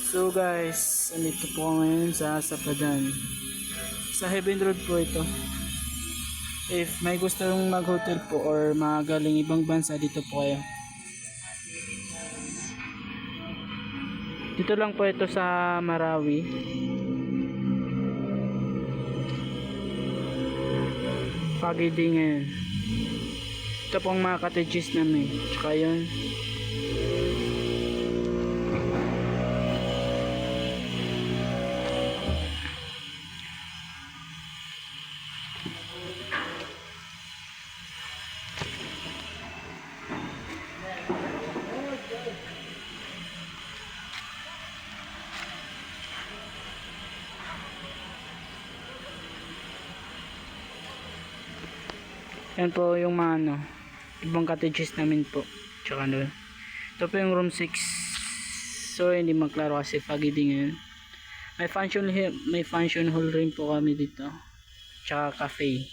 So guys, andito po ako ngayon sa Sapadan. Sa Heaven Road po ito. If may gusto yung mag-hotel po or magaling ibang bansa, dito po kayo. Dito lang po ito sa Marawi. Pagidi ngayon. Ito pong mga cottages namin. Tsaka yun. Yan po yung mga ibang cottages namin po. Tsaka ito po yung room 6. So hindi maklaro kasi pagidi ngayon. May function hall rin po kami dito. Tsaka cafe.